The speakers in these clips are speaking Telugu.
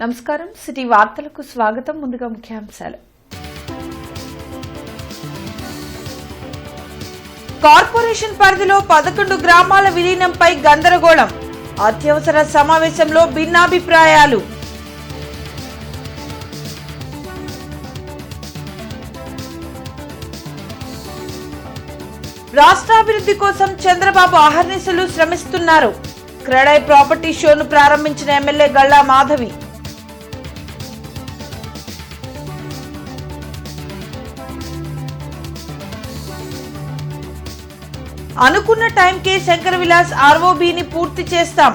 నమస్కారం సిటీ వార్తలకు స్వాగతం. ముందుగా ముఖ్యాంశాలు. కార్పొరేషన్ పరిధిలో 11 గ్రామాల విలీనంపై గందరగోళం. అత్యవసర సమావేశంలో భిన్నాభిప్రాయాలు. రాష్ట్రాభివృద్ధి కోసం చంద్రబాబు అహర్నిశలు శ్రమిస్తున్నారు. క్రెడై ప్రాపర్టీ షోను ప్రారంభించిన ఎమ్మెల్యే గల్లా మాధవి. అనుకున్న టైంకే శంకర విలాస్ ఆర్ఓబీని పూర్తి చేస్తాం.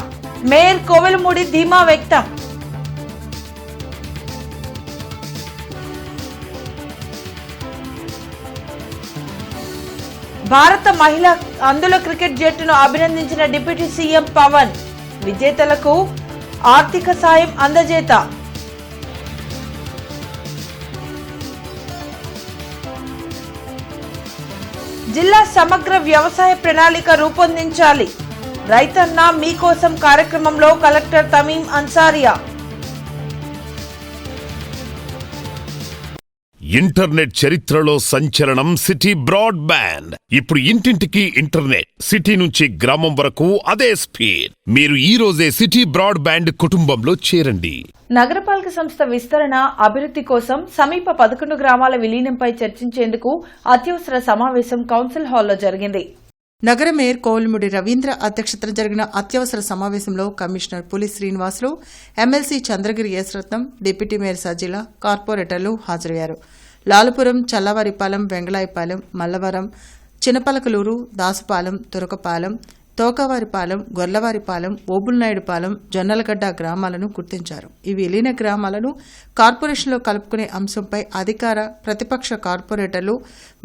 మేయర్ కోవెలమూడి ధీమా వ్యక్తం. భారత మహిళా అందుల క్రికెట్ జట్టును అభినందించిన డిప్యూటీ సీఎం పవన్. విజేతలకు ఆర్థిక సాయం అందజేత. జిల్లా సమగ్ర వ్యవసాయ ప్రణాళిక రూపొందించాలి. రైతన్న మీకోసం కార్యక్రమంలో కలెక్టర్ తమీం అన్సారియా. ఇంటర్నెట్ చరిత్రలో సంచలనం సిటీ బ్రాడ్బ్యాండ్. ఇప్పుడు ఇంటింటికి ఇంటర్నెట్, సిటీ నుంచి గ్రామం వరకు అదే స్పీడ్. మీరు ఈ రోజే సిటీ బ్రాడ్బ్యాండ్ కుటుంబంలో చేరండి. నగరపాలక సంస్థ విస్తరణ అభివృద్ధి కోసం సమీప 11 గ్రామాల విలీనంపై చర్చించేందుకు అత్యవసర సమావేశం కౌన్సిల్ హాల్లో జరిగింది. నగర మేయర్ కోవెలమూడి రవీంద్ర అధ్యక్షతన జరిగిన అత్యవసర సమావేశంలో కమిషనర్ పులి శ్రీనివాసులు, ఎమ్మెల్సీ చంద్రగిరి ఎస్ రత్నం, డిప్యూటీ మేయర్ సజిల, కార్పొరేటర్లు హాజరయ్యారు. లాలుపురం, చల్లవారిపాలెం, వెంగళాయపాలెం, మల్లవరం, చినపలకలూరు, దాసుపాలెం, తురకపాలెం, తోకవారిపాలెం, గొర్లవారిపాలెం, ఓబుల్నాయుడుపాలెం, జొన్నలగడ్డ గ్రామాలను గుర్తించారు. ఈ విలీన గ్రామాలను కార్పొరేషన్లో కలుపుకునే అంశంపై అధికార ప్రతిపక్ష కార్పొరేటర్లు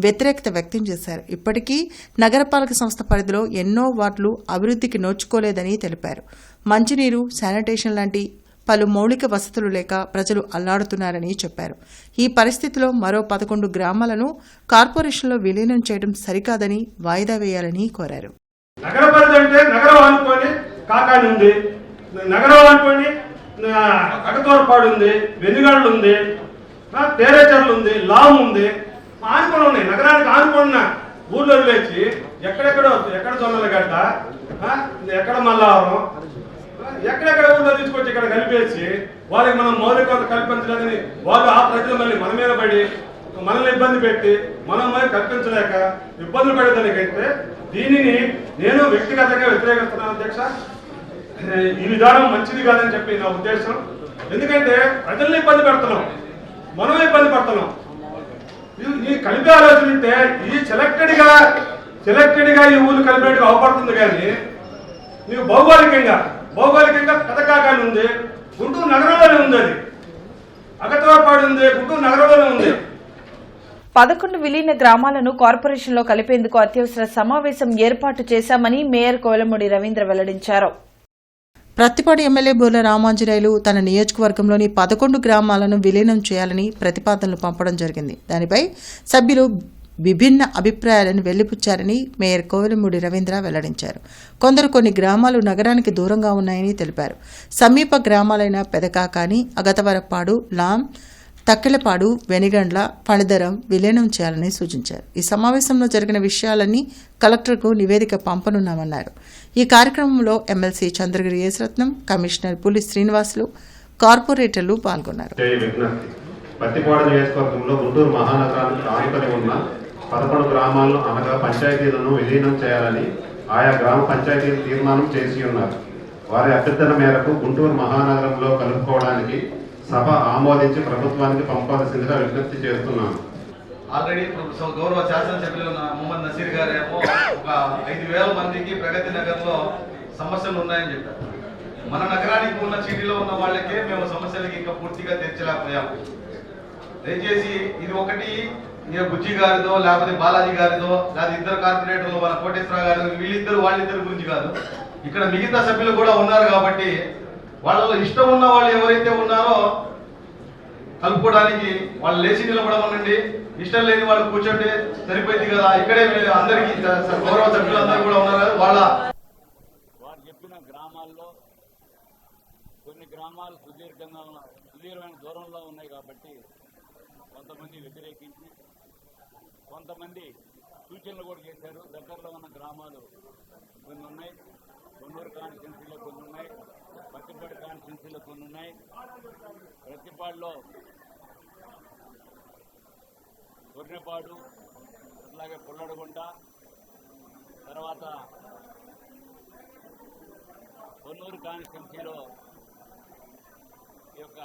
వ్యతిరేకత వ్యక్తం చేశారు. ఇప్పటికీ నగరపాలక సంస్థ పరిధిలో ఎన్నో వార్డులు అభివృద్ధికి నోచుకోలేదని తెలిపారు. మంచినీరు, శానిటేషన్ లాంటి పలు మౌలిక వసతులు లేక ప్రజలు అల్లాడుతున్నారని చెప్పారు. ఈ పరిస్థితిలో మరో 11 గ్రామాలను కార్పొరేషన్లో విలీనం చేయడం సరికాదని వాయిదా వేయాలని కోరారు. నగర పరిధి అంటే నగరం అనుకోని కాకాని ఉంది, నగరం అనుకోని అకతోరపాడు ఉంది, వెనుగళ్ళు ఉంది, తేరేచర్లు ఉంది, లామ్ ఉంది, ఆనుకొని ఉన్నాయి. నగరానికి ఆనుకున్న ఊళ్ళో లేచి ఎక్కడ జొన్నలగడ్డ, ఎక్కడ మల్లావరం, ఎక్కడెక్కడ ఊళ్ళో తీసుకొచ్చి ఇక్కడ కలిపేసి వాళ్ళకి మనం మౌలిక కల్పించలేదని వాళ్ళు ఆ ప్రజలు మళ్ళీ మన మీద పడి మనల్ని ఇబ్బంది పెట్టి మనం మరి కల్పించలేక ఇబ్బందులు పడేదానికైతే దీనిని నేను వ్యక్తిగతంగా వ్యతిరేకిస్తున్నాను అధ్యక్ష. ఈ విధానం మంచిది కాదని చెప్పి నా ఉద్దేశం. ఎందుకంటే ప్రజల్ని ఇబ్బంది పెడుతున్నాం, మనం ఇబ్బంది పడుతున్నాం. ఈ కలిపే ఆలోచన ఉంటే ఈ సెలెక్టెడ్ గా ఈ ఊళ్ళు కలిపేట్టుగా అవపడుతుంది. కానీ నీవు భౌగోళికంగా పెదకాకాని ఉంది, గుంటూరు నగరంలోనే ఉంది, అది అగతవాపాడు ఉంది, గుంటూరు నగరంలోనే ఉంది. 11 విలీన గ్రామాలను కార్పొరేషన్లో కలిపేందుకు అత్యవసర సమావేశం ఏర్పాటు చేశామని మేయర్ కోవెలమూడి రవీంద్ర వెల్లడించారు. ప్రత్తిపాడు ఎమ్మెల్యే బోర్ల రామాంజనేయులు తన నియోజకవర్గంలోని 11 గ్రామాలను విలీనం చేయాలని ప్రతిపాదనలు పంపడం జరిగింది. దానిపై సభ్యులు విభిన్న అభిప్రాయాలను వెళ్లిపుచ్చారని మేయర్ కోవెలమూడి రవీంద్ర వెల్లడించారు. కొందరు కొన్ని గ్రామాలు నగరానికి దూరంగా ఉన్నాయని తెలిపారు. సమీప గ్రామాలైన పెదకాకాని, అగతవరపాడు, లాం, తక్కెలపాడు, వెనిగండ్ల, ఫణిదరం విలీనం చేయాలని సూచించారు. ఈ సమావేశంలో జరిగిన విషయాలన్నీ కలెక్టర్కు నివేదిక పంపనున్నామన్నారు. ఈ కార్యక్రమంలో ఎమ్మెల్సీ చంద్రగిరి ఎస్ రత్నం, కమిషనర్ పులి శ్రీనివాసులు, కార్పొరేటర్లు పాల్గొన్నారు. పత్తిపాడు నియోజకవర్గంలో గుంటూరు మహానగరానికి ఆనుకొని ఉన్న 11 గ్రామాలను అనగా పంచాయతీలను విలీనం చేయాలని ఆయా గ్రామ పంచాయతీలు తీర్మానం చేసి ఉన్నారు. వారి అభ్యర్థన మేరకు గుంటూరు మహానగరంలో కలుపుకోవడానికి సభ ఆమోదించి ప్రభుత్వానికి పంపాల్సిందిగా విజ్ఞప్తి చేస్తున్నాను. ఆల్రెడీ గౌరవ శాసనసభ్యులు మొహమ్మద్ నసీర్ గారు ఏమో ఒక 5,000 మందికి ప్రగతి నగర్లో సమస్యలు ఉన్నాయని చెప్పారు. మన నగరానికి ఉన్న సిటీలో ఉన్న వాళ్ళకే మేము సమస్యలకి ఇంకా పూర్తిగా తీర్చలేకపోయాము. దయచేసి ఇది ఒకటి బుజ్జి గారిదో లేకపోతే బాలాజీ గారిదో లేదా ఇద్దరు కార్పొరేటర్లు మన కోటేశ్వర గారు వాళ్ళిద్దరు గురించి కాదు. ఇక్కడ మిగతా సభ్యులు కూడా ఉన్నారు కాబట్టి వాళ్ళలో ఇష్టం ఉన్న వాళ్ళు ఎవరైతే ఉన్నారో కలుపుకోవడానికి వాళ్ళు లేచి నిలబడమనండి. ఇష్టం లేని వాళ్ళు కూర్చోండి, సరిపోయింది కదా. ఇక్కడే అందరికీ గౌరవ సభ్యులు అందరూ కూడా ఉన్నారు కదా, వాళ్ళ వారు చెప్పిన గ్రామాల్లో కొన్ని గ్రామాలు సుదీర్ఘమైన దూరంలో ఉన్నాయి కాబట్టి కొంతమంది వ్యతిరేకించి కొంతమంది సూచనలు కూడా చేశారు. దగ్గరలో ఉన్న గ్రామాలు కొన్ని ఉన్నాయి, కొన్నూరు కాన్స్టిట్యున్సీలో కొన్ని ఉన్నాయి, పత్తిపాడు కాన్స్టిట్యున్సీలో కొన్ని ఉన్నాయి. ప్రతిపాడులో కొర్రెపాడు, అట్లాగే పుల్లడగుంట, తర్వాత కొన్నూరు కాన్స్టిట్యున్సీలో ఈ యొక్క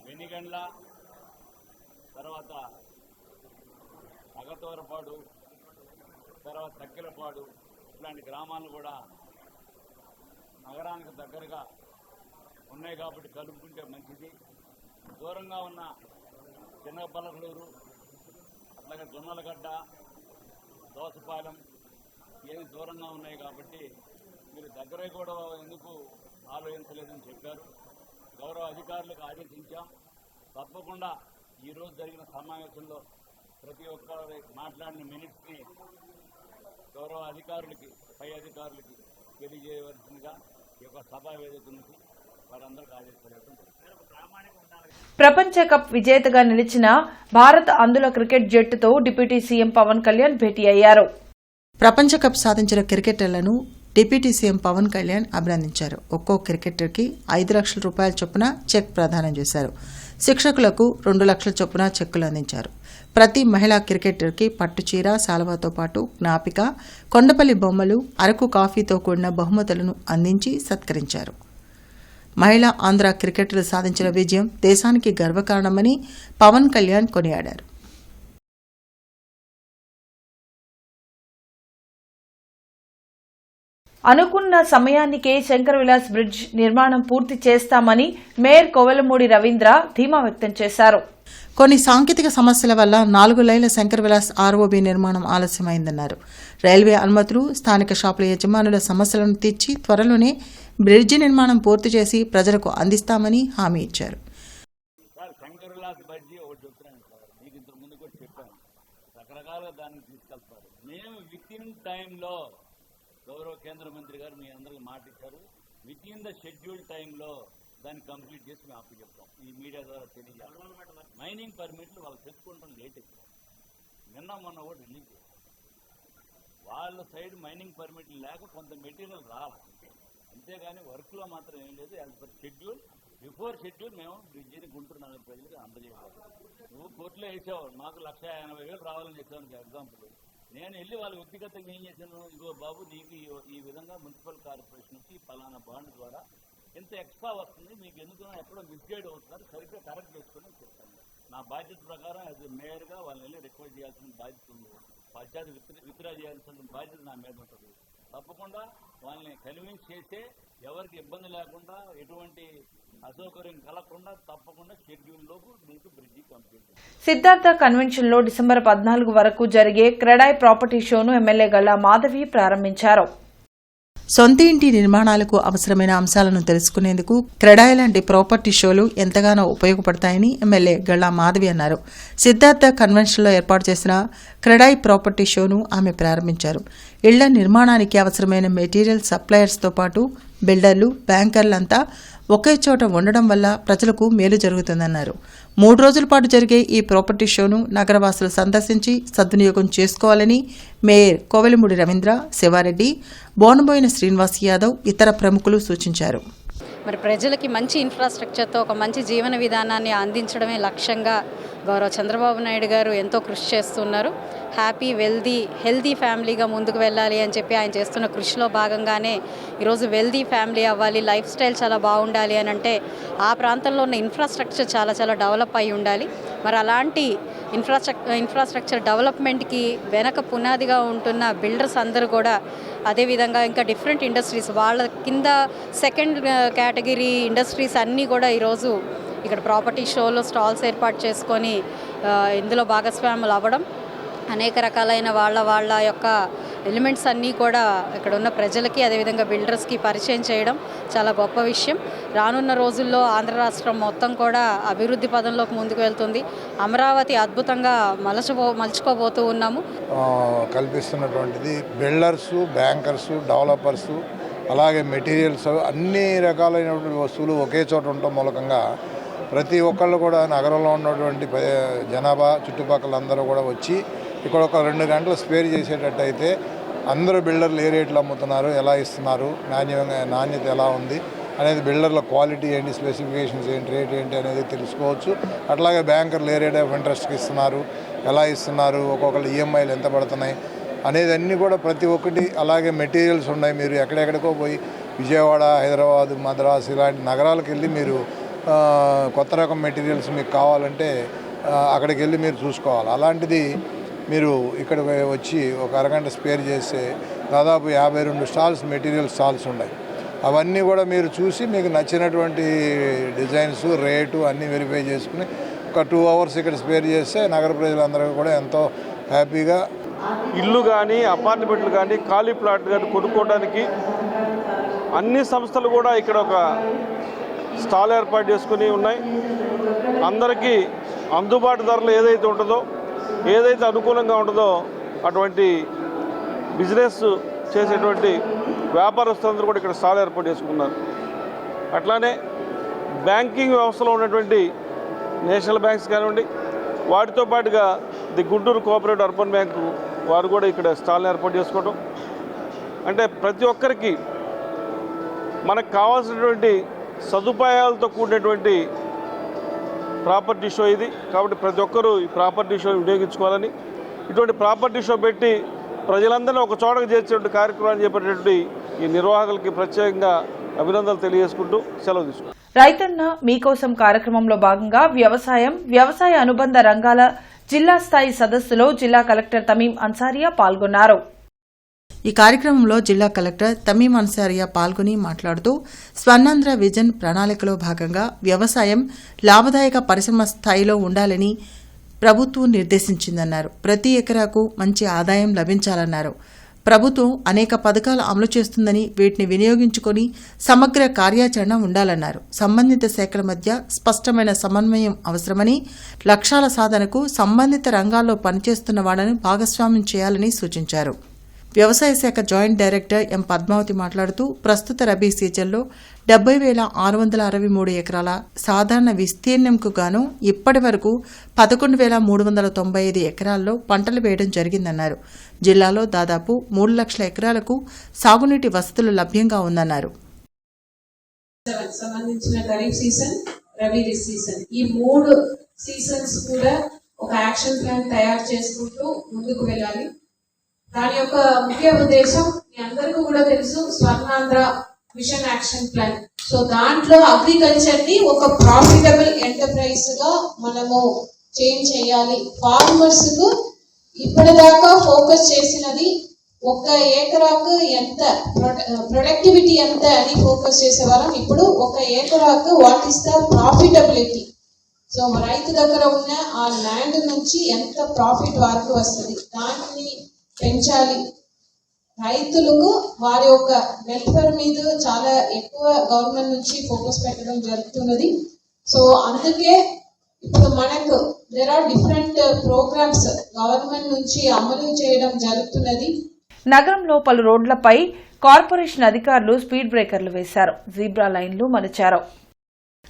వెనిగండ్ల, తర్వాత అగతోరపాడు, తర్వాత తక్కిలపాడు, ఇట్లాంటి గ్రామాలు కూడా నగరానికి దగ్గరగా ఉన్నాయి కాబట్టి కలుపుకుంటే మంచిది. దూరంగా ఉన్న చిన్నపల్లకలూరు, అట్లాగే జొన్నలగడ్డ, దోసపాలెం ఏమి దూరంగా ఉన్నాయి కాబట్టి మీరు దగ్గరే కూడా ఎందుకు ఆలోచించలేదని చెప్పారు. గౌరవ అధికారులకు ఆదేశించాం. తప్పకుండా ఈరోజు జరిగిన సమావేశంలో ప్రతి ఒక్కరి మాట్లాడిన మినిట్స్ని గౌరవ అధికారులకి, పై అధికారులకి తెలియజేయవలసిందిగా ఈ యొక్క సభా వేదిక నుంచి వారందరికీ ఆదేశించడం. ప్రపంచ కప్ విజేతగా నిలిచిన భారత్ అందుల క్రికెట్ జట్టుతో డిప్యూటీ సీఎం పవన్ కళ్యాణ్ భేటీ అయ్యారు. ప్రపంచ కప్ సాధించిన క్రికెటర్లను డిప్యూటీ సీఎం పవన్ కళ్యాణ్ అభినందించారు. ఒక్కో క్రికెటర్కి 5 లక్షల రూపాయల చొప్పున చెక్ ప్రదానం చేశారు. శిక్షకులకు 2 లక్షల చొప్పున చెక్కులు అందించారు. ప్రతి మహిళా క్రికెటర్కి పట్టుచీర, శాలువాతో పాటు జ్ఞాపిక, కొండపల్లి బొమ్మలు, అరకు కాఫీతో కూడిన బహుమతులను అందించి సత్కరించారు. మహిళా ఆంధ్ర క్రికెటర్లు సాధించిన విజయం దేశానికి గర్వకారణమని పవన్ కళ్యాణ్ కొనియాడారు. అనుకున్న సమయానికే శంకర్ విలాస్ బ్రిడ్జ్ నిర్మాణం పూర్తి చేస్తామని మేయర్ కోవెలమూడి రవీంద్ర ధీమా వ్యక్తం చేశారు. కొన్ని సాంకేతిక సమస్యల వల్ల 4 లైన్ల శంకర్ విలాస్ ఆర్ఓబీ నిర్మాణం ఆలస్యమైందన్నారు. రైల్వే అనుమతులు, స్థానిక షాపుల యజమానుల సమస్యలను తీర్చి త్వరలోనే బ్రిడ్జి నిర్మాణం పూర్తి చేసి ప్రజలకు అందిస్తామని హామీ ఇచ్చారు. శంకర్ విలాస్ బ్రిడ్జి ఒకటి చెప్తున్నాను సార్, మీకు ఇంతకు ముందు కూడా చెప్పాను, రకరకాలుగా దాన్ని తీసుకెళ్తారు. మేము విత్ ఇన్ టైంలో గౌరవ కేంద్ర మంత్రి గారు మీ అందరికి మాట ఇచ్చారు. విత్ ఇన్ ద షెడ్యూల్ టైంలో దాన్ని కంప్లీట్ చేసి మేము అప్పు చెప్తాం. ఈ మీడియా ద్వారా తెలియజేస్తాం. మైనింగ్ పర్మిట్లు వాళ్ళు తెచ్చుకుంటాం లేట్ అయిపోయింది. నిన్న మొన్న కూడా రిలీజ్ చేశారు. వాళ్ళ సైడ్ మైనింగ్ పర్మిట్లు లేక కొంత మెటీరియల్ రావాలి, అంతేగాని వర్క్లో మాత్రం ఏం లేదు. As per schedule, before schedule మేము బ్రిడ్జిని గుంటూరు నగర ప్రజలకు అందజేయలేదు. నువ్వు కోర్టులో వేసావు, మాకు 1,80,000 రావాలని చెప్పాను ఎగ్జాంపుల్. నేను వెళ్ళి వాళ్ళ వ్యక్తిగతంగా ఏం చేశాను, ఇగో బాబు నీకు ఈ విధంగా మున్సిపల్ కార్పొరేషన్ నుంచి పలానా బాండ్ ద్వారా ఎంత ఎక్స్ట్రా వస్తుంది, మీకు ఎందుకు ఎక్కడో మిస్గైడ్ అవుతున్నారు, సరిగ్గా కరెక్ట్ చేసుకుని చెప్తాను. నా బాధ్యత ప్రకారం యాజ్ మేయర్గా వాళ్ళని వెళ్ళి రిక్వెస్ట్ చేయాల్సిన బాధ్యత ఉంది. పంచాయతీ విత్డ్రా చేయాల్సిన బాధ్యత నా మీద ఉంటుంది. తప్పకుండా వాళ్ళని కన్విన్స్ చేస్తే ఎవరికి ఇబ్బంది లేకుండా, ఎటువంటి అసౌకర్యం కలగకుండా తప్పకుండా షెడ్యూల్ లోపు మీకు బ్రిడ్జి కంప్లీట్. సిద్ధార్థ కన్వెన్షన్ లో డిసెంబర్ 14 వరకు జరిగే క్రెడాయ్ ప్రాపర్టీ షోను ఎమ్మెల్యే గల్లా మాధవి ప్రారంభించారు. సొంత ఇంటి నిర్మాణాలకు అవసరమైన అంశాలను తెలుసుకునేందుకు క్రెడాయ్ లాంటి ప్రాపర్టీ షోలు ఎంతగానో ఉపయోగపడతాయని ఎమ్మెల్యే గల్లా మాధవి అన్నారు. సిద్ధార్థ కన్వెన్షన్లో ఏర్పాటు చేసిన క్రెడాయ్ ప్రాపర్టీ షోను ఆమె ప్రారంభించారు. ఇళ్ల నిర్మాణానికి అవసరమైన మెటీరియల్ సప్లయర్స్తో పాటు బిల్డర్లు, బ్యాంకర్లంతా ఒకే చోట ఉండడం వల్ల ప్రజలకు మేలు జరుగుతుందన్నారు. 3 రోజుల పాటు జరిగే ఈ ప్రాపర్టీ షోను నగరవాసులు సందర్శించి సద్వినియోగం చేసుకోవాలని మేయర్ కోవెలమూడి రవీంద్ర, శివారెడ్డి, బోనబోయిన శ్రీనివాస్ యాదవ్, ఇతర ప్రముఖులు సూచించారు. మరి ప్రజలకి మంచి ఇన్ఫ్రాస్ట్రక్చర్తో ఒక మంచి జీవన విధానాన్ని అందించడమే లక్ష్యంగా గౌరవ చంద్రబాబు నాయుడు గారు ఎంతో కృషి చేస్తున్నారు. హ్యాపీ, హెల్దీ ఫ్యామిలీగా ముందుకు వెళ్ళాలి అని చెప్పి ఆయన చేస్తున్న కృషిలో భాగంగానే ఈరోజు వెల్దీ ఫ్యామిలీ అవ్వాలి, లైఫ్ స్టైల్ చాలా బాగుండాలి అని అంటే ఆ ప్రాంతంలో ఉన్న ఇన్ఫ్రాస్ట్రక్చర్ చాలా డెవలప్ అయి ఉండాలి. మరి అలాంటి ఇన్ఫ్రాస్ట్రక్చర్ డెవలప్మెంట్కి వెనక పునాదిగా ఉంటున్న బిల్డర్స్ అందరూ కూడా, అదేవిధంగా ఇంకా డిఫరెంట్ ఇండస్ట్రీస్, వాళ్ళ కింద సెకండ్ కేటగిరీ ఇండస్ట్రీస్ అన్నీ కూడా ఈరోజు ఇక్కడ ప్రాపర్టీ షోలో స్టాల్స్ ఏర్పాటు చేసుకొని ఇందులో భాగస్వాములు అవ్వడం, అనేక రకాలైన వాళ్ళ యొక్క ఎలిమెంట్స్ అన్నీ కూడా ఇక్కడ ఉన్న ప్రజలకి, అదేవిధంగా బిల్డర్స్కి పరిచయం చేయడం చాలా గొప్ప విషయం. రానున్న రోజుల్లో ఆంధ్ర రాష్ట్రం మొత్తం కూడా అభివృద్ధి పదంలోకి ముందుకు వెళ్తుంది. అమరావతి అద్భుతంగా మలుచుకోబోతూ ఉన్నాము. కల్పిస్తున్నటువంటిది బిల్డర్సు, బ్యాంకర్సు, డెవలపర్సు అలాగే మెటీరియల్స్ అన్ని రకాలైనటువంటి వస్తువులు ఒకే చోట ఉండటం మూలకంగా ప్రతి ఒక్కళ్ళు కూడా నగరంలో ఉన్నటువంటి జనాభా చుట్టుపక్కల అందరూ కూడా వచ్చి ఇక్కడ ఒక 2 గంటలు స్పేర్ చేసేటట్టయితే అందరూ బిల్డర్లు ఏ రేట్లు అమ్ముతున్నారు, ఎలా ఇస్తున్నారు, నాణ్యత ఎలా ఉంది అనేది, బిల్డర్ల క్వాలిటీ ఏంటి, స్పెసిఫికేషన్స్ ఏంటి, రేట్ ఏంటి అనేది తెలుసుకోవచ్చు. అట్లాగే బ్యాంకర్లు ఏ రేట్ ఆఫ్ ఇంట్రెస్ట్కి ఇస్తున్నారు, ఎలా ఇస్తున్నారు, ఒక్కొక్కరు ఈఎంఐలు ఎంత పడుతున్నాయి అనేది అన్నీ కూడా ప్రతి ఒక్కటి. అలాగే మెటీరియల్స్ ఉన్నాయి. మీరు ఎక్కడెక్కడికో పోయి విజయవాడ, హైదరాబాద్, మద్రాసు ఇలాంటి నగరాలకు వెళ్ళి మీరు కొత్త రకం మెటీరియల్స్ మీకు కావాలంటే అక్కడికి వెళ్ళి మీరు చూసుకోవాలి. అలాంటిది మీరు ఇక్కడ వచ్చి ఒక అరగంట స్పేర్ చేస్తే దాదాపు 52 స్టాల్స్, మెటీరియల్ స్టాల్స్ ఉన్నాయి. అవన్నీ కూడా మీరు చూసి మీకు నచ్చినటువంటి డిజైన్స్, రేటు అన్నీ వెరిఫై చేసుకుని ఒక 2 అవర్స్ ఇక్కడ స్పేర్ చేస్తే నగర ప్రజలందరూ కూడా ఎంతో హ్యాపీగా ఇల్లు కానీ, అపార్ట్మెంట్లు కానీ, ఖాళీ ప్లాట్ కానీ కొనుక్కోవడానికి అన్ని సంస్థలు కూడా ఇక్కడ ఒక స్టాల్ ఏర్పాటు చేసుకుని ఉన్నాయి. అందరికీ అందుబాటు ధరలు ఏదైతే ఉంటుందో, ఏదైతే అనుకూలంగా ఉంటుందో అటువంటి బిజినెస్ చేసేటువంటి వ్యాపారస్తులందరూ కూడా ఇక్కడ స్టాల్ ఏర్పాటు చేసుకున్నారు. అట్లానే బ్యాంకింగ్ వ్యవస్థలో ఉన్నటువంటి నేషనల్ బ్యాంక్స్ కానివ్వండి, వాటితో పాటుగా the Guntur cooperative urban bank వారు కూడా ఇక్కడ స్టాల్ ఏర్పాటు చేసుకోవడం అంటే ప్రతి ఒక్కరికి మనకు కావాల్సినటువంటి సదుపాయాలతో కూడినటువంటి ప్రాపర్టీ షో ఇది. కాబట్టి ప్రతి ఒక్కరూ ఈ ప్రాపర్టీ షో వినియోగించుకోవాలని, ఇటువంటి ప్రాపర్టీ షో పెట్టి ప్రజలందరినీ ఒక చోటకు చేర్చేటువంటి కార్యక్రమాన్ని చేపట్టేటువంటి ఈ నిర్వాహకులకి ప్రత్యేకంగా అభినందనలు తెలియజేసుకుంటూ సెలవు తీసుకుంటాం. రైతన్న మీకోసం కార్యక్రమంలో భాగంగా వ్యవసాయ అనుబంధ రంగాల జిల్లా స్థాయి సదస్సులో జిల్లా కలెక్టర్ తమీం అన్సారియా పాల్గొన్నారు. ఈ కార్యక్రమంలో జిల్లా కలెక్టర్ తమీం అన్సారియా పాల్గొని మాట్లాడుతూ స్వర్ణాంధ్ర విజన్ ప్రణాళికలో భాగంగా వ్యవసాయం లాభదాయక పరిశ్రమ స్థాయిలో ఉండాలని ప్రభుత్వం నిర్దేశించిందన్నారు. ప్రతి ఎకరాకు మంచి ఆదాయం లభించాలన్నారు. ప్రభుత్వం అనేక పథకాలు అమలు చేస్తుందని, వీటిని వినియోగించుకొని సమగ్ర కార్యాచరణ ఉండాలన్నారు. సంబంధిత శాఖల మధ్య స్పష్టమైన సమన్వయం అవసరమని, లక్ష్యాల సాధనకు సంబంధిత రంగాల్లో పనిచేస్తున్న వాళ్లను భాగస్వామ్యం చేయాలని సూచించారు. వ్యవసాయ శాఖ జాయింట్ డైరెక్టర్ ఎం పద్మావతి మాట్లాడుతూ ప్రస్తుత రబీ సీజన్లో 70,663 ఎకరాల సాధారణ విస్తీర్ణంకు గాను ఇప్పటి వరకు 11,395 ఎకరాల్లో పంటలు వేయడం జరిగిందన్నారు. జిల్లాలో దాదాపు 3 లక్షల ఎకరాలకు సాగునీటి వసతులు లభ్యంగా ఉందన్నారు. సంబంధించిన ఖరీఫ్ సీజన్, రబీ సీజన్, ఈ 3 సీజన్స్ కూడా ఒక యాక్షన్ ప్లాన్ తయారు చేసుకుంటూ ముందుకు వెళ్ళాలి. దాని యొక్క ముఖ్య ఉద్దేశం మీ అందరికీ కూడా తెలుసు, Swarnandhra mission action plan. So దాంట్లో అగ్రికల్చర్ ని ఒక ప్రాఫిటబుల్ ఎంటర్ప్రైజ్ గా మనము చేంజ్ చేయాలి. ఫార్మర్స్ కు ఇప్పటిదాకా ఫోకస్ చేసినది ఒక ఏకరాకు ఎంత ప్రొడక్టివిటీ ఎంత అని ఫోకస్ చేసేవాళ్ళం. ఇప్పుడు ఒక ఏకరాకు what is the profitability. So రైతు దగ్గర ఉన్న ఆ ల్యాండ్ నుంచి ఎంత ప్రాఫిట్ వారికి వస్తుంది, దాన్ని పెంచాలి. రైతులకు వారి యొక్క వెల్ఫేర్ మీద చాలా ఎక్కువ గవర్నమెంట్ నుంచి ఫోకస్ పెట్టడం జరుగుతున్నది. సో అందుకే ఇప్పుడు మనకు there are different programmes government నుంచి అమలు చేయడం జరుగుతున్నది. నగరంలో పలు రోడ్లపై కార్పొరేషన్ అధికారులు స్పీడ్ బ్రేకర్లు వేశారు. జీబ్రా లైన్లు మలిచారు.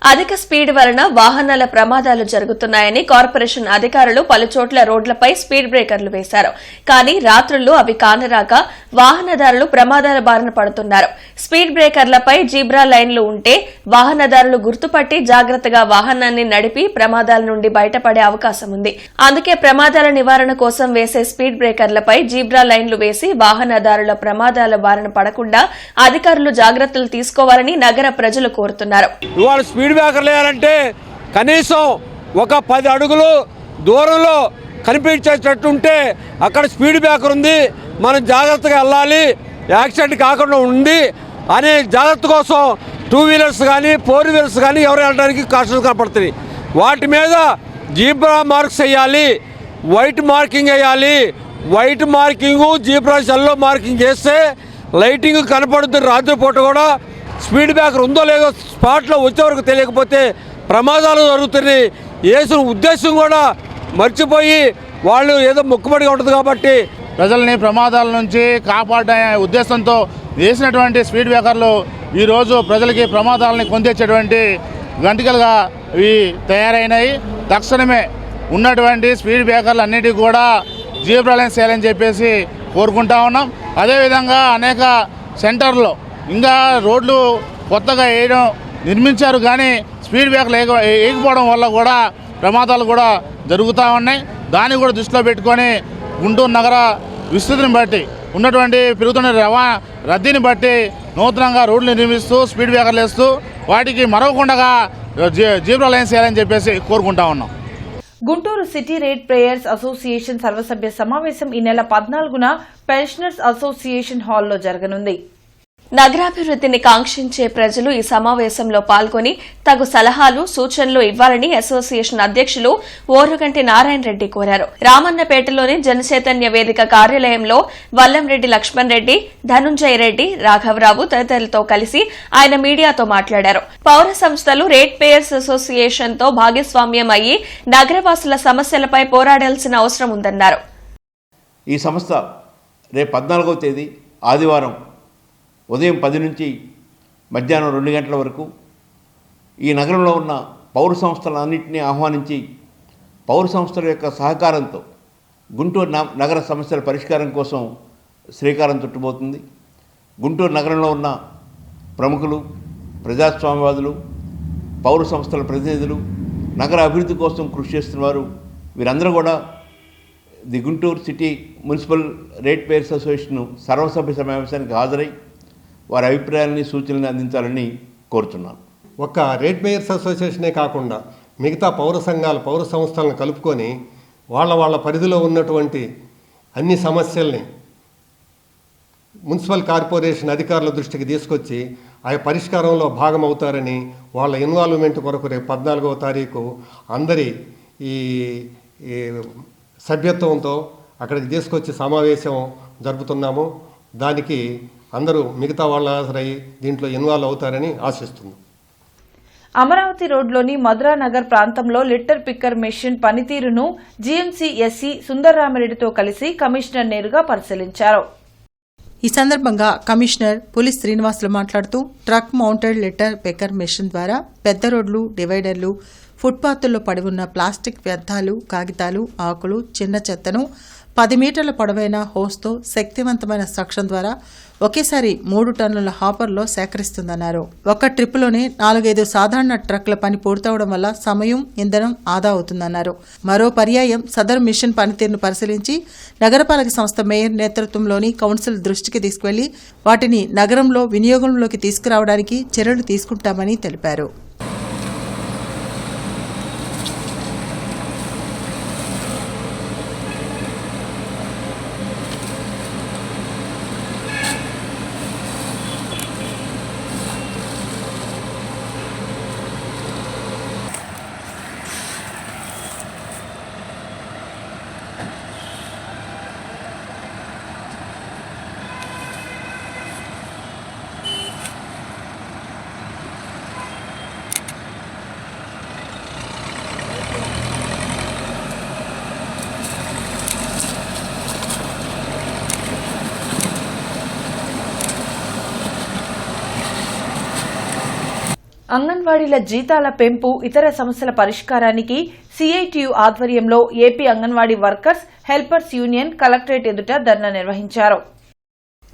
అధిక స్పీడ్ వలన వాహనాల ప్రమాదాలు జరుగుతున్నాయని కార్పొరేషన్ అధికారులు పలుచోట్ల రోడ్లపై స్పీడ్ బ్రేకర్లు వేశారు. కానీ రాత్రుల్లో అవి కానరాక వాహనదారులు ప్రమాదాల బారిన పడుతున్నారు. స్పీడ్ బ్రేకర్లపై జీబ్రా లైన్లు ఉంటే వాహనదారులు గుర్తుపట్టి జాగ్రత్తగా వాహనాన్ని నడిపి ప్రమాదాల నుండి బయటపడే అవకాశం ఉంది. అందుకే ప్రమాదాల నివారణ కోసం వేసే స్పీడ్ బ్రేకర్లపై జీబ్రా లైన్లు వేసి వాహనదారుల ప్రమాదాల బారిన పడకుండా అధికారులు జాగ్రత్తలు తీసుకోవాలని నగర ప్రజలు కోరుతున్నారు. స్పీడ్ బ్రేకర్లు వేయాలంటే కనీసం ఒక 10 అడుగులు దూరంలో కనిపించేటట్టుంటే అక్కడ స్పీడ్ బ్రేకర్ ఉంది, మనం జాగ్రత్తగా వెళ్ళాలి, యాక్సిడెంట్ కాకుండా ఉంది అనే జాగ్రత్త కోసం 2 వీలర్స్ కానీ 4 వీలర్స్ కానీ ఎవరు వెళ్ళడానికి కాషన్ కనపడుతుంది. వాటి మీద జీబ్రా మార్క్స్ వేయాలి, వైట్ మార్కింగ్ వేయాలి. White marking zebra yellow marking చేస్తే లైటింగ్ కనపడుతుంది. రాత్రిపూట కూడా స్పీడ్ బ్రేకర్ ఉందో లేదో స్పాట్లో వచ్చే వరకు తెలియకపోతే ప్రమాదాలు జరుగుతున్నాయి. వేసిన ఉద్దేశం కూడా మర్చిపోయి వాళ్ళు ఏదో మొక్కుబడిగా ఉంటుంది కాబట్టి ప్రజల్ని ప్రమాదాల నుంచి కాపాడే ఉద్దేశంతో వేసినటువంటి స్పీడ్ బ్రేకర్లు ఈరోజు ప్రజలకి ప్రమాదాలని కొందెచ్చేటువంటి గంటికలుగా ఇవి తయారైనాయి. తక్షణమే ఉన్నటువంటి స్పీడ్ బ్రేకర్లు అన్నిటికీ కూడా జీబ్రా లైన్స్ చేయాలని చెప్పేసి కోరుకుంటా ఉన్నాం. అదేవిధంగా అనేక సెంటర్లో ఇంకా రోడ్లు కొత్తగా నిర్మించారు, కానీ స్పీడ్ బ్రేకర్లు వేయకపోవడం వల్ల కూడా ప్రమాదాలు కూడా జరుగుతూ ఉన్నాయి. దాన్ని కూడా దృష్టిలో పెట్టుకొని గుంటూరు నగర విస్తృతిని బట్టి ఉన్నటువంటి పెరుగుతున్న రద్దీని బట్టి నూతనంగా రోడ్లు నిర్మిస్తూ స్పీడ్ బ్రేకర్లు వేస్తూ వాటికి మరవకుండా జీబ్రా లైన్స్ చేయాలని చెప్పేసి కోరుకుంటా ఉన్నాం. Guntur city rate prayers association సర్వసభ్య సమావేశం ఈ నెల 14న పెన్షనర్స్ అసోసియేషన్ హాల్లో జరగనుంది. నగరాభివృద్ధిని కాంక్షించే ప్రజలు ఈ సమావేశంలో పాల్గొని తగు సలహాలు సూచనలు ఇవ్వాలని అసోసియేషన్ అధ్యక్షులు ఓరుగంటి నారాయణ రెడ్డి కోరారు. రామన్నపేటలోని జనచైతన్య వేదిక కార్యాలయంలో వల్లంరెడ్డి లక్ష్మణ్ రెడ్డి, ధనుంజయ రెడ్డి, రాఘవరావు తదితరులతో కలిసి ఆయన మీడియాతో మాట్లాడారు. పౌర సంస్థలు రేట్ పేయర్స్ అసోసియేషన్ తో భాగస్వామ్యం అయ్యి నగరవాసుల సమస్యలపై పోరాడాల్సిన అవసరం ఉందన్నారు. ఈ సంస్థ రేపు 14వ తేదీ ఆదివారం ఉదయం 10 నుంచి మధ్యాహ్నం 2 గంటల వరకు ఈ నగరంలో ఉన్న పౌర సంస్థలన్నింటినీ ఆహ్వానించి పౌర సంస్థల యొక్క సహకారంతో గుంటూరు నగర సమస్యల పరిష్కారం కోసం శ్రీకారం చుట్టబోతుంది. గుంటూరు నగరంలో ఉన్న ప్రముఖులు, ప్రజాస్వామ్యవాదులు, పౌర సంస్థల ప్రతినిధులు, నగర అభివృద్ధి కోసం కృషి చేస్తున్నవారు వీరందరూ కూడా the Guntur city municipal rate payers association సర్వసభ్య సమావేశానికి హాజరై వారి అభిప్రాయాలని సూచనలు అందించాలని కోరుతున్నాను. ఒక్క రేట్ పేయర్స్ అసోసియేషనే కాకుండా మిగతా పౌర సంఘాలు, పౌర సంస్థలను కలుపుకొని వాళ్ళ పరిధిలో ఉన్నటువంటి అన్ని సమస్యల్ని మున్సిపల్ కార్పొరేషన్ అధికారుల దృష్టికి తీసుకొచ్చి ఆ పరిష్కారంలో భాగమవుతారని వాళ్ళ ఇన్వాల్వ్మెంట్ కొరకు రేపు 14వ తారీఖు అందరి ఈ సభ్యత్వంతో అక్కడికి తీసుకొచ్చి సమావేశం జరుపుతున్నాము. దానికి అందరూ మిగతా వాళ్ళ హాజరై దీంట్లో ఇన్వాల్వ్ అవుతారని ఆశిస్తున్నాం. అమరావతి రోడ్లోని మధురానగర్ ప్రాంతంలో లిట్టర్ పిక్కర్ మెషిన్ పనితీరును జీఎంసీ ఎస్సీ సుందర్రామిరెడ్డితో కలిసి కమిషనర్ నేరుగా పరిశీలించారు. ఈ సందర్భంగా కమిషనర్ పులి శ్రీనివాసులు మాట్లాడుతూ truck mounted litter picker machine ద్వారా పెద్ద రోడ్లు, డివైడర్లు, ఫుట్పాత్ల్లో పడి ఉన్న ప్లాస్టిక్ వ్యర్థాలు, కాగితాలు, ఆకులు, చిన్న చెత్తను 10 మీటర్ల పొడవైన హోస్తో శక్తివంతమైన సక్షన్ ద్వారా ఒకేసారి 3 టన్నుల హాపర్లో సేకరిస్తుందన్నారు. ఒక ట్రిప్లోనే 4-5 సాధారణ ట్రక్ల పని పూర్తవడం వల్ల సమయం, ఇంధనం ఆదా అవుతుందన్నారు. మరో పర్యాయం సదరు మిషన్ పనితీరును పరిశీలించి నగరపాలక సంస్థ మేయర్ నేతృత్వంలోని కౌన్సిల్ దృష్టికి తీసుకువెళ్లి వాటిని నగరంలో వినియోగంలోకి తీసుకురావడానికి చర్యలు తీసుకుంటామని తెలిపారు. అంగన్వాడీల జీతాల పెంపు, ఇతర సమస్యల పరిష్కారానికి సిఐటియు ఆధ్వర్యంలో AP anganwadi workers helpers union collectorate ఎదుట ధర్నా నిర్వహించారు.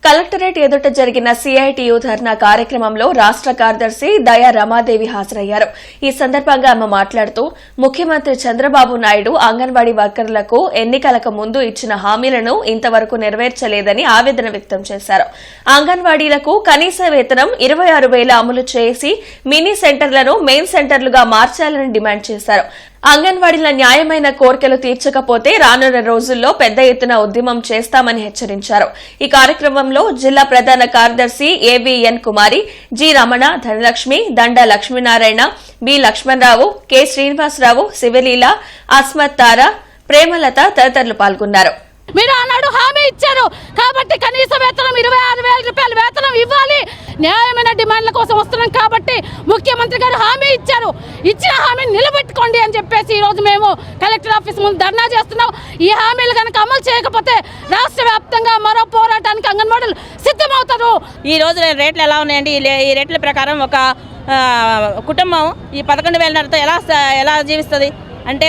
కలెక్టరేట్ ఎదుట జరిగిన సిఐటియు ధర్నా కార్యక్రమంలో రాష్ట కార్యదర్శి దయా రమాదేవి హాజరయ్యారు. ఈ సందర్భంగా ఆమె మాట్లాడుతూ ముఖ్యమంత్రి చంద్రబాబు నాయుడు అంగన్వాడీ వర్కర్లకు ఎన్నికలకు ముందు ఇచ్చిన హామీలను ఇంతవరకు నెరవేర్చలేదని ఆవేదన వ్యక్తం చేశారు. అంగన్వాడీలకు కనీస వేతనం 26,000 అమలు చేసి మినీ సెంటర్లను మెయిన్ సెంటర్లుగా మార్చాలని డిమాండ్ చేశారు. అంగన్వాడీల న్యాయమైన కోరికలు తీర్చకపోతే రానున్న రోజుల్లో పెద్ద ఎత్తున ఉద్యమం చేస్తామని హెచ్చరించారు. ఈ కార్యక్రమంలో జిల్లా ప్రధాన కార్యదర్శి ఏవీఎన్ కుమారి, జి రమణ, ధనలక్ష్మి, దండ లక్ష్మీనారాయణ, బి లక్ష్మణరావు, కె శ్రీనివాసరావు, శివలీల, అస్మత్ తారా, ప్రేమలత తదితరులు పాల్గొన్నారు. మీరు ఆనాడు హామీ ఇచ్చారు కాబట్టి కనీస వేతనం 26,000 రూపాయల వేతనం ఇవ్వాలి. న్యాయమైన డిమాండ్ల కోసం వస్తున్నాం కాబట్టి ముఖ్యమంత్రి గారు హామీ ఇచ్చారు. ఇచ్చిన హామీని నిలబెట్టుకోండి అని చెప్పేసి ఈరోజు మేము కలెక్టర్ ఆఫీస్ ముందు ధర్నా చేస్తున్నాం. ఈ హామీలు కనుక అమలు చేయకపోతే రాష్ట్ర వ్యాప్తంగా మరో పోరాటానికి అంగన్వాడీలు సిద్ధమవుతారు. ఈ రోజు రేట్లు ఎలా ఉన్నాయండి? ఈ రేట్ల ప్రకారం ఒక కుటుంబం ఈ 11,500తో ఎలా జీవిస్తుంది అంటే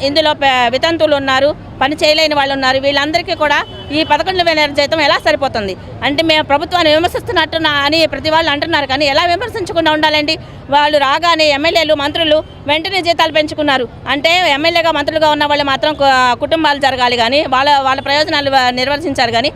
ఇందులో వితంతువులు ఉన్నారు, పని చేయలేని వాళ్ళు ఉన్నారు. వీళ్ళందరికీ కూడా ఈ 11,000 జీతం ఎలా సరిపోతుంది అంటే మేము ప్రభుత్వాన్ని విమర్శిస్తున్నట్టు అని ప్రతి వాళ్ళు అంటున్నారు. కానీ ఎలా విమర్శించకుండా ఉండాలండి? వాళ్ళు రాగానే ఎమ్మెల్యేలు మంత్రులు వెంటనే జీతాలు పెంచుకున్నారు. అంటే ఎమ్మెల్యేగా మంత్రులుగా ఉన్న వాళ్ళు మాత్రం కుటుంబాలు జరగాలి కానీ వాళ్ళ ప్రయోజనాలు నిర్వర్తించారు. కానీ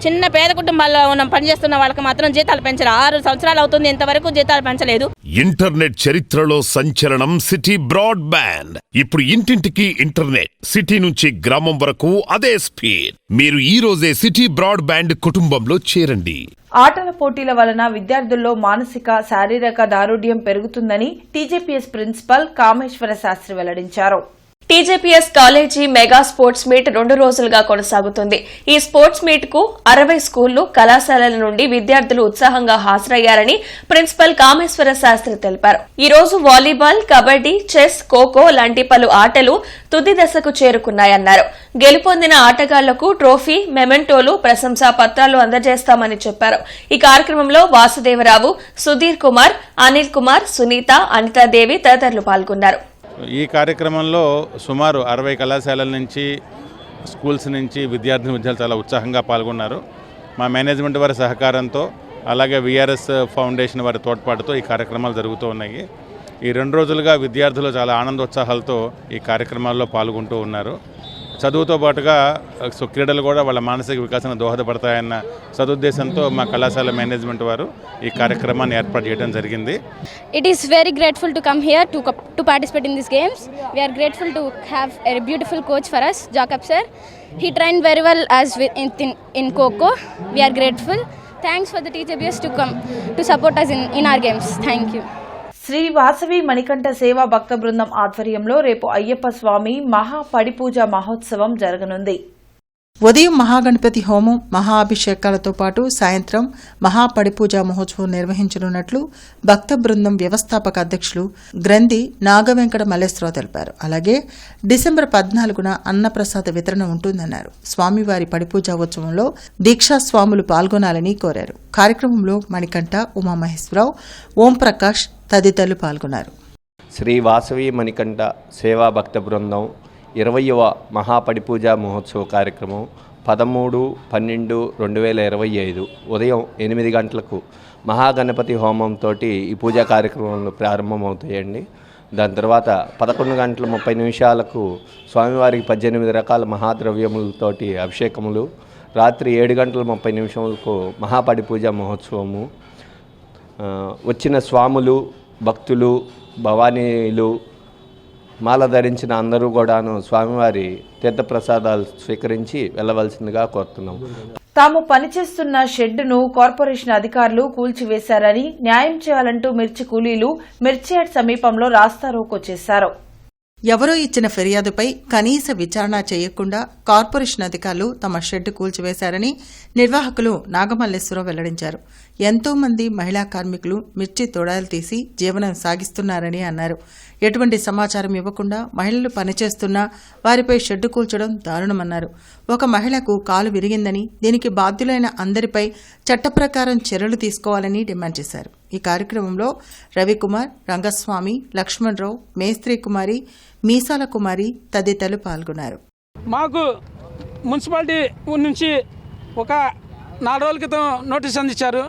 చిన్న పేద కుటుంబాల్లో పనిచేస్తున్న వాళ్ళకి మాత్రం జీతాలు పెంచారు. 6 సంవత్సరాలు అవుతుంది, ఇంతవరకు జీతాలు పెంచలేదు. ఇంటర్నెట్ చరిత్రలో సంచలనం సిటీ బ్రాడ్బ్యాండ్. ఇప్పుడు ఇంటింటికి ఇంటర్నెట్, సిటీ నుంచి గ్రామం వరకు అదే స్పీడ్. మీరు ఈ రోజే సిటీ బ్రాడ్బ్యాండ్ కుటుంబంలో చేరండి. ఆటల పోటీల వలన విద్యార్థుల్లో మానసిక శారీరక దారుఢ్యం పెరుగుతుందని టీజేపీఎస్ ప్రిన్సిపల్ కామేశ్వర శాస్త్రి వెల్లడించారు. TJPS college mega sports meet 2 రోజులుగా కొనసాగుతుంది. ఈ స్పోర్ట్స్ మీట్ కు 60 స్కూళ్లు, కళాశాలల నుండి విద్యార్థులు ఉత్సాహంగా హాజరయ్యారని ప్రిన్సిపల్ కామేశ్వర శాస్త్రి తెలిపారు. ఈ రోజు వాలీబాల్, కబడ్డీ, చెస్, ఖోఖో లాంటి పలు ఆటలు తుది దశకు చేరుకున్నాయన్నారు. గెలుపొందిన ఆటగాళ్లకు ట్రోఫీ, మెమెంటోలు, ప్రశంసా పత్రాలు అందజేస్తామని చెప్పారు. ఈ కార్యక్రమంలో వాసుదేవరావు, సుధీర్ కుమార్, అనిల్ కుమార్, సునీత, అనితాదేవి తదితరులు పాల్గొన్నారు. ఈ కార్యక్రమంలో సుమారు 60 కళాశాలల నుంచి, స్కూల్స్ నుంచి విద్యార్థులు చాలా ఉత్సాహంగా పాల్గొన్నారు. మా మేనేజ్మెంట్ వారి సహకారంతో, అలాగే విఆర్ఎస్ ఫౌండేషన్ వారి తోడ్పాటుతో ఈ కార్యక్రమాలు జరుగుతూ ఉన్నాయి. ఈ 2 రోజులుగా విద్యార్థులు చాలా ఆనందోత్సాహాలతో ఈ కార్యక్రమాల్లో పాల్గొంటూ ఉన్నారు. చదువుతో పాటుగా క్రీడలు కూడా వాళ్ళ మానసిక వికాసానికి దోహదపడతాయన్న సదుద్దేశంతో మా కళాశాల మేనేజ్మెంట్ వారు ఈ కార్యక్రమాన్ని ఏర్పాటు చేయడం జరిగింది. It is very grateful to come here to participate in these games. We are grateful to have a beautiful coach for us, Jacob sir. He trained very well as in Kho-Kho. We are grateful. Thanks for the TJBS to come to support us in our games. Thank you. Shri Vasavi Manikanta సేవా భక్త బృందం ఆధ్వర్యంలో రేపు అయ్యప్ప స్వామి మహా పడిపూజ మహోత్సవం జరగనుంది. ఉదయం మహాగణపతి హోమం, మహాభిషేకాలతో పాటు సాయంత్రం మహాపడిపూజ మహోత్సవం నిర్వహించనున్నట్లు భక్త బృందం వ్యవస్థాపక అధ్యక్షులు గ్రంథి నాగవెంకట మల్లేశ్వరరావు తెలిపారు. అలాగే డిసెంబర్ 14న అన్నప్రసాద వితరణ ఉంటుందన్నారు. స్వామివారి పడిపూజా ఉత్సవంలో దీక్షా స్వాములు పాల్గొనాలని కోరారు. కార్యక్రమంలో మణికంఠ, ఉమామహేశ్వరరావు, ఓంప్రకాష్ తదితరులు పాల్గొన్నారు. శ్రీ వాసవి మణికంఠ సేవా భక్త బృందం 20వ మహాపడిపూజ మహోత్సవ కార్యక్రమం 13/12/2025 ఉదయం 8 గంటలకు మహాగణపతి హోమంతో ఈ పూజా కార్యక్రమాలు ప్రారంభమవుతాయండి. దాని తర్వాత 11:30 స్వామివారికి 18 రకాల మహాద్రవ్యములతోటి అభిషేకములు, రాత్రి 7:30 మహాపడిపూజ మహోత్సవము. వచ్చిన స్వాములు, భక్తులు, భవానీలు, మాల ధరించిన అందరూ కూడాను స్వామివారి తీర్థప్రసాదాలు స్వీకరించి వెళ్లవలసిందిగా కోరుతున్నాం. తాము పనిచేస్తున్న షెడ్డును కార్పొరేషన్ అధికారులు కూల్చివేశారని, న్యాయం చేయాలంటూ మిర్చి కూలీలు మిర్చియాడ్ సమీపంలో రాస్తారోకో చేశారు. ఎవరో ఇచ్చిన ఫిర్యాదుపై కనీస విచారణ చేయకుండా కార్పొరేషన్ అధికారులు తమ షెడ్ కూల్చివేశారని నిర్వాహకులు నాగమల్లేశ్వరరావు వెల్లడించారు. ఎంతో మంది మహిళా కార్మికులు మిర్చి తొడాలు తీసి జీవనం సాగిస్తున్నారని అన్నారు. ఎటువంటి సమాచారం ఇవ్వకుండా మహిళలు పనిచేస్తున్నా వారిపై షెడ్డు కూల్చడం దారుణమన్నారు. ఒక మహిళకు కాలు విరిగిందని, దీనికి బాధ్యులైన అందరిపై చట్టప్రకారం చర్యలు తీసుకోవాలని డిమాండ్ చేశారు. ఈ కార్యక్రమంలో రవికుమార్, రంగస్వామి, లక్ష్మణరావు, మేస్త్రీ కుమారి, మీసాల కుమారి తదితరులు పాల్గొన్నారు. మాకు మున్సిపాలిటీ నుంచి ఒక 4 రోజుల క్రితం నోటీస్ అందించారు.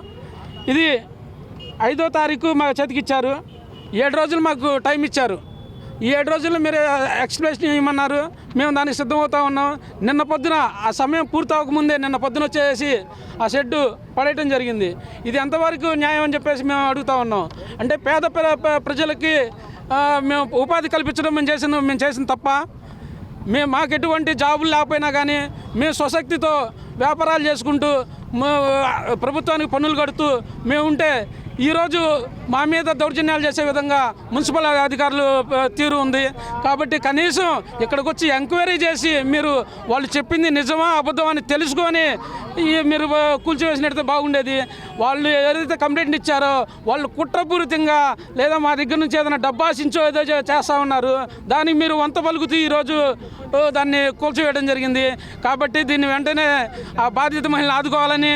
ఇది 5వ తారీఖు మా చేతికి ఇచ్చారు. 7 రోజులు మాకు టైం ఇచ్చారు. ఈ 7 రోజుల్లో మీరు ఎక్స్ప్లెనేషన్ ఇవ్వమన్నారు. మేము దానికి సిద్ధమవుతా ఉన్నాం. నిన్న పొద్దున ఆ సమయం పూర్తి అవ్వకముందే నిన్న పొద్దున వచ్చేసి ఆ షెడ్డు పడేయటం జరిగింది. ఇది ఎంతవరకు న్యాయం అని చెప్పేసి మేము అడుగుతా ఉన్నాం. అంటే పేద ప్రజలకి మేము ఉపాధి కల్పించడం మేము చేసిన తప్ప, మాకు ఎటువంటి జాబులు లేకపోయినా కానీ మేము స్వశక్తితో వ్యాపారాలు చేసుకుంటూ ప్రభుత్వానికి పన్నులు కడుతూ మేము ఉంటే ఈరోజు మా మీద దౌర్జన్యాలు చేసే విధంగా మున్సిపల్ అధికారులు తీరు ఉంది. కాబట్టి కనీసం ఇక్కడికి వచ్చి ఎంక్వైరీ చేసి మీరు వాళ్ళు చెప్పింది నిజమా అబద్ధమా అని తెలుసుకొని మీరు కూల్చివేసినట్టు బాగుండేది. వాళ్ళు ఏదైతే కంప్లైంట్ ఇచ్చారో వాళ్ళు కుట్రపూరితంగా లేదా మా దగ్గర నుంచి ఏదైనా డబ్బాసించో ఏదో చేస్తూ ఉన్నారు. దానికి మీరు వంత పలుకుతూ ఈరోజు దాన్ని కూల్చివేయడం జరిగింది. కాబట్టి దీన్ని వెంటనే ఆ బాధిత మహిళను ఆదుకోవాలని,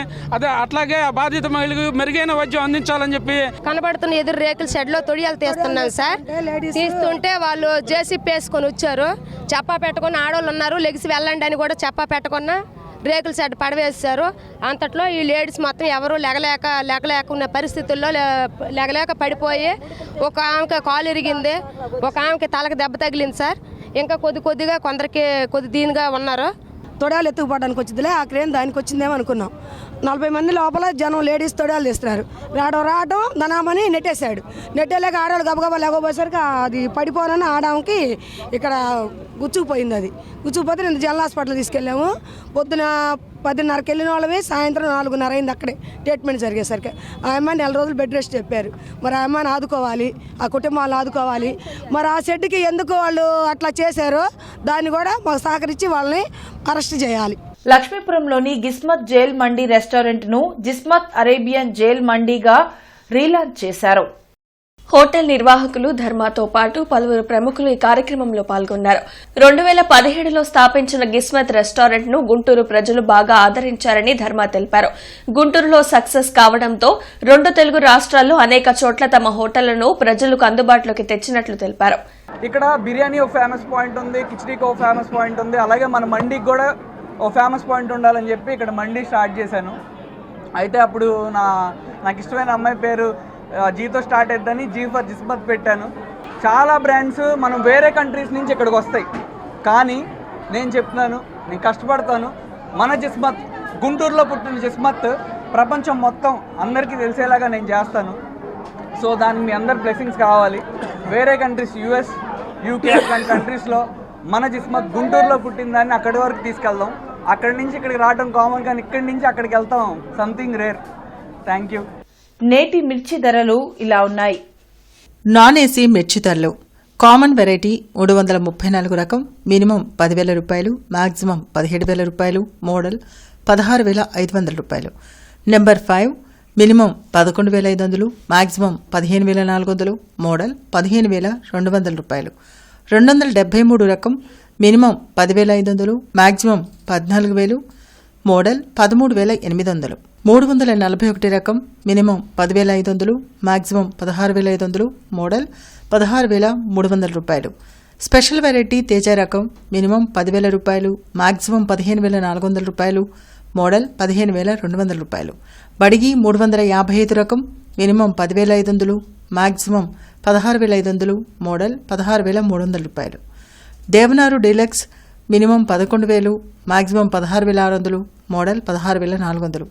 అట్లాగే ఆ బాధిత మహిళకు మెరుగైన వైద్యం అందించాలని చెప్పి కనబడుతున్న ఎదురు రేకుల షెడ్లో తొడియాలు తీస్తున్నాను సార్. తీస్తుంటే వాళ్ళు జేసీపీ వేసుకొని వచ్చారు. చెప్పా పెట్టుకుని ఆడవాళ్ళు ఉన్నారు, లెగిసి వెళ్ళండి అని కూడా చెప్పా పెట్టుకున్న రేకుల షెడ్ పడవేస్తారు. అంతట్లో ఈ లేడీస్ మొత్తం ఎవరు లెగలేక ఉన్న పరిస్థితుల్లో లెగలేక పడిపోయి ఒక ఆమెకి కాలు ఇరిగింది, ఒక ఆమెకి తలకు దెబ్బ తగిలింది సార్. ఇంకా కొద్దిగా కొందరికి దీనిగా ఉన్నారు. తొడాలు ఎత్తుకుపోవడానికి వచ్చిందిలే, ఆ క్రేన్ దానికి వచ్చిందేమో అనుకున్నాం. 40 మంది లోపల జనం లేడీస్ తొడాలు తీస్తున్నారు. రావడం దనామని నెట్టేశాడు. నెట్టేలేక ఆడవాళ్ళు గబగబా లేకపోయేసరికి అది పడిపోనని ఆడవానికి ఇక్కడ గుచ్చుకుపోయింది. అది గుచ్చుకుపోతే నేను జనరల్ హాస్పిటల్ తీసుకెళ్ళాము. పొద్దున 10:30కి వెళ్ళిన వాళ్ళవి సాయంత్రం 4:30 అయింది అక్కడే ట్రీట్మెంట్ జరిగేసరికి. ఆ అమ్మాయిని 4 రోజులు బెడ్ రెస్ట్ చెప్పారు. మరి ఆ అమ్మాయిని ఆదుకోవాలి, ఆ కుటుంబాలను ఆదుకోవాలి. మరి ఆ షెడ్కి ఎందుకు వాళ్ళు అట్లా చేశారో దాన్ని కూడా మాకు సహకరించి వాళ్ళని అరెస్ట్ చేయాలి. లక్ష్మీపురంలోని గిస్మత్ జైల్ మండీ రెస్టారెంట్ ను జిస్మత్ అరేబియన్ జైల్ మండీగా రీలాంచ్ చేశారు. హోటల్ నిర్వాహకులు ధర్మాతో పాటు పలువురు ప్రముఖులు ఈ కార్యక్రమంలో పాల్గొన్నారు. 2017లో స్థాపించిన గిస్మత్ రెస్టారెంట్ ను గుంటూరు ప్రజలు బాగా ఆదరించారని ధర్మా తెలిపారు. గుంటూరులో సక్సెస్ కావడంతో 2 తెలుగు రాష్ట్రాల్లో అనేక చోట్ల తమ హోటళ్లను ప్రజలకు అందుబాటులోకి తెచ్చినట్లు తెలిపారు. ఇక్కడ బిర్యానీ ఒక ఫేమస్ పాయింట్ ఉంది, కిచడీకి ఒక ఫేమస్ పాయింట్ ఉంది, అలాగే మన మండీకి కూడా ఓ ఫేమస్ పాయింట్ ఉండాలని చెప్పి ఇక్కడ మండీ స్టార్ట్ చేశాను. అయితే అప్పుడు నాకు ఇష్టమైన అమ్మాయి పేరు జీతో స్టార్ట్ అవుతుందని జీ ఫర్ జిస్మత్ పెట్టాను. చాలా బ్రాండ్స్ మనం వేరే కంట్రీస్ నుంచి ఇక్కడికి వస్తాయి, కానీ నేను చెప్తున్నాను, నేను కష్టపడతాను. మన జిస్మత్, గుంటూరులో పుట్టిన జిస్మత్ ప్రపంచం మొత్తం అందరికీ తెలిసేలాగా నేను చేస్తాను. సో దానికి మీ అందరి బ్లెస్సింగ్స్ కావాలి. వేరే కంట్రీస్ యూఎస్, యూకే అట్లాంటి కంట్రీస్లో మన జిస్మత్ గుంటూరులో పుట్టిన దాన్ని అక్కడి వరకు తీసుకెళ్దాం. అక్కడి నుంచి ఇక్కడికి రావడం కామన్, కానీ ఇక్కడి నుంచి అక్కడికి వెళ్తాం సంథింగ్ రేర్. Thank you. నేటి మిర్చి ధరలు ఇలా ఉన్నాయి. నాన్ ఏసీ మిర్చి ధరలు: కామన్ వెరైటీ 334 రకం మినిమం 10,000 రూపాయలు, మాక్సిమం 17,000 రూపాయలు, మోడల్ 16,500 రూపాయలు. నెంబర్ 5 మినిమం 11,500, మాక్సిమం 15,400, మోడల్ 15,200 రూపాయలు. 273 రకం మినిమం 10,500, మాక్సిమం 14,000, మోడల్ 13,800. 341 రకం మినిమం 10,500, మాక్సిమం 16,500, మోడల్ 16,300 రూపాయలు. స్పెషల్ వెరైటీ తేజ రకం మినిమం 10,000 రూపాయలు, మాక్సిమం 15,400 రూపాయలు, మోడల్ 15,200 రూపాయలు. బడిగి 355 రకం మినిమం 10,500, మాక్సిమం 16,500, మోడల్ 16,300 రూపాయలు. దేవనారు deluxe minimum 11,000, maximum 16,600, model 16,400.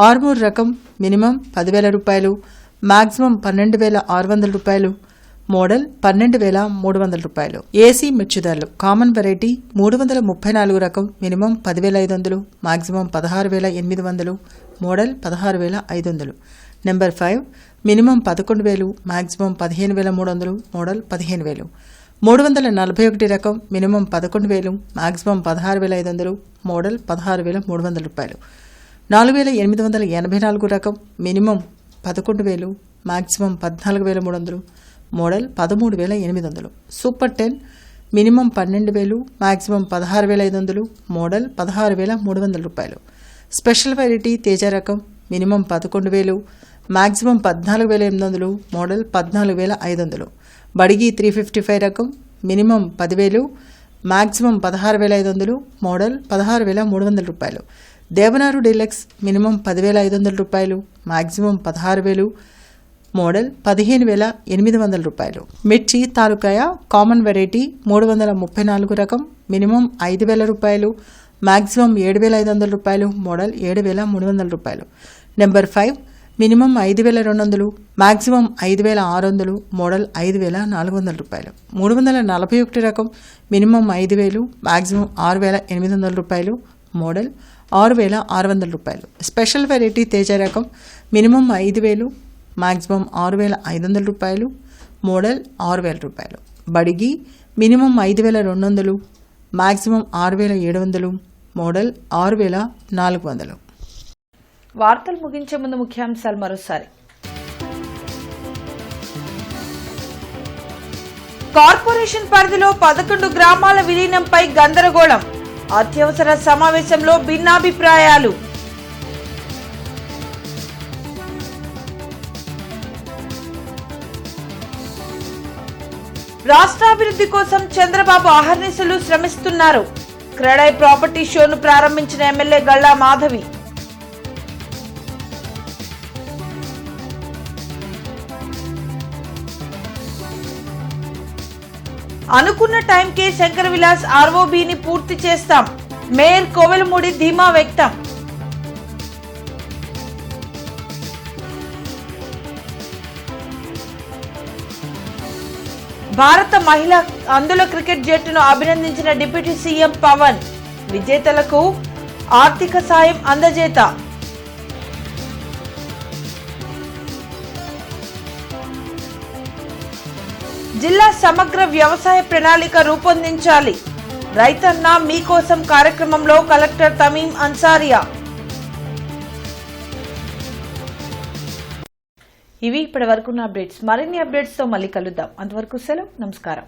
Armoor రకం మినిమం 10,000 రూపాయలు, మాక్సిమం 12,600 రూపాయలు, మోడల్ 12,300 రూపాయలు. ఏసీ మిర్చి ధరలు: కామన్ వెరైటీ 334 రకం minimum 10,500, maximum 16,800, model 16,500. Number 5 minimum 11,000, maximum 15,300, model 15,000. 341 రకం మినిమం 11,000, మాక్సిమం 16,500, మోడల్ 16,300 రూపాయలు. 4,884 రకం minimum 11,000, maximum 14,300, model 13,800. Super 10 minimum 12,000, maximum 16,500, model 16,300 రూపాయలు. స్పెషల్ వెరైటీ తేజ రకం మినిమం 11,000, మాక్సిమం 14,800, మోడల్ 14,500. బడిగి 355 రకం మినిమం 10,000, మాక్సిమం 16,500, మోడల్ 16,300 రూపాయలు. దేవనారు డీలక్స్ మినిమం 10,500 రూపాయలు, మాక్సిమం 16,000, మోడల్ 15,800 రూపాయలు. మిర్చి తాలూకాయ కామన్ వెరైటీ 334 రకం మినిమం 5,000 రూపాయలు, మాక్సిమం 7,500 రూపాయలు, మోడల్ 7,300 రూపాయలు. నెంబర్ 5 మినిమం 5,200, మాక్సిమం 5,600, మోడల్ 5,400 రూపాయలు. 341 రకం మినిమం 5,000, మాక్సిమం 6,800 రూపాయలు, మోడల్ 6,600 రూపాయలు. స్పెషల్ వెరైటీ తేజ రకం మినిమం 5,000, మాక్సిమం 6,500 రూపాయలు, మోడల్ 6,000 రూపాయలు. బడిగి మినిమం 5,200, మాక్సిమం 6,700, మోడల్ 6,400. వార్తలు ముగించే ముందు ముఖ్యాంశాలు మరోసారి. కార్పొరేషన్ పరిధిలో 11 గ్రామాల విలీనంపై గందరగోళం. అత్యవసర సమావేశంలో భిన్నాభిప్రాయాలు. రాష్ట్రాభివృద్ధి కోసం చంద్రబాబు అహర్నిశలు శ్రమిస్తున్నారు. క్రెడై ప్రాపర్టీ షోను ప్రారంభించిన ఎమ్మెల్యే గల్లా మాధవి. అనుకున్న టైంకే శంకర విలాస్ ఆర్ఓబీని పూర్తి చేస్తాం. మేయర్ కోవెలమూడి ధీమా వ్యక్తం. భారత మహిళా అందుల క్రికెట్ జట్టును అభినందించిన డిప్యూటీ సీఎం పవన్. విజేతలకు ఆర్థిక సాయం అందజేత. జిల్లా సమగ్ర వ్యవసాయ ప్రణాళిక రూపొందించాలి. రైతన్న మీకోసం కార్యక్రమంలో కలెక్టర్ తమీం అన్సారియా. ఇవి ఇప్పటి వరకున్న అప్డేట్స్. మరిన్ని అప్డేట్స్ తో మళ్ళీ కలుద్దాం. అంతవరకు సెలవు. నమస్కారం.